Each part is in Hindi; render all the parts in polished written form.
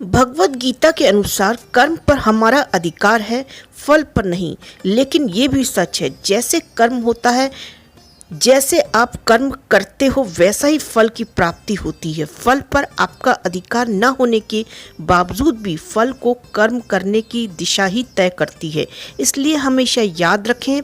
भगवत गीता के अनुसार कर्म पर हमारा अधिकार है, फल पर नहीं। लेकिन ये भी सच है, जैसे कर्म होता है, जैसे आप कर्म करते हो वैसा ही फल की प्राप्ति होती है। फल पर आपका अधिकार न होने के बावजूद भी फल को कर्म करने की दिशा ही तय करती है। इसलिए हमेशा याद रखें,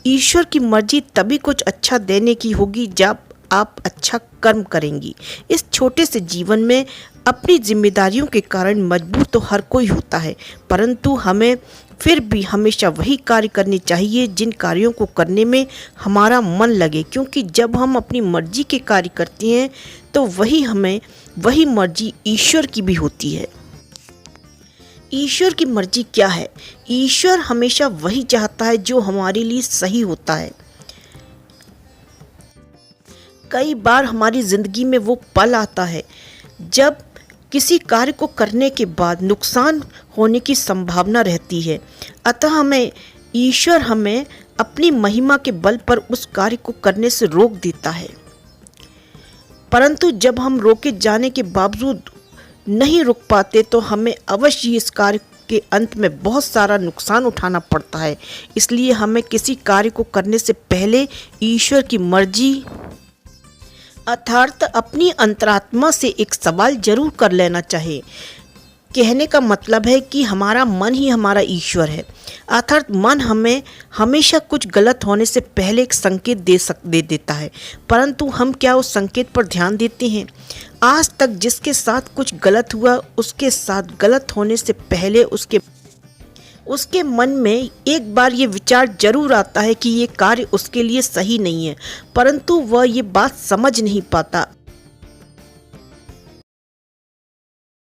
ईश्वर की मर्जी तभी कुछ अच्छा देने की होगी जब आप अच्छा कर्म करेंगी। इस छोटे से जीवन में अपनी जिम्मेदारियों के कारण मजबूर तो हर कोई होता है, परंतु हमें फिर भी हमेशा वही कार्य करने चाहिए जिन कार्यों को करने में हमारा मन लगे, क्योंकि जब हम अपनी मर्जी के कार्य करते हैं तो वही मर्जी ईश्वर की भी होती है। ईश्वर की मर्जी क्या है? ईश्वर हमेशा वही चाहता है जो हमारे लिए सही होता है। कई बार हमारी जिंदगी में वो पल आता है जब किसी कार्य को करने के बाद नुकसान होने की संभावना रहती है, अतः ईश्वर हमें अपनी महिमा के बल पर उस कार्य को करने से रोक देता है। परंतु जब हम रोके जाने के बावजूद नहीं रुक पाते तो हमें अवश्य इस कार्य के अंत में बहुत सारा नुकसान उठाना पड़ता है। इसलिए हमें किसी कार्य को करने से पहले ईश्वर की मर्जी अर्थात अपनी अंतरात्मा से एक सवाल जरूर कर लेना चाहिए। कहने का मतलब है कि हमारा मन ही हमारा ईश्वर है, अर्थात मन हमें हमेशा कुछ गलत होने से पहले एक संकेत दे देता है, परंतु हम क्या उस संकेत पर ध्यान देते हैं? आज तक जिसके साथ कुछ गलत हुआ उसके साथ गलत होने से पहले उसके मन में एक बार ये विचार जरूर आता है कि ये कार्य उसके लिए सही नहीं है, परंतु वह ये बात समझ नहीं पाता।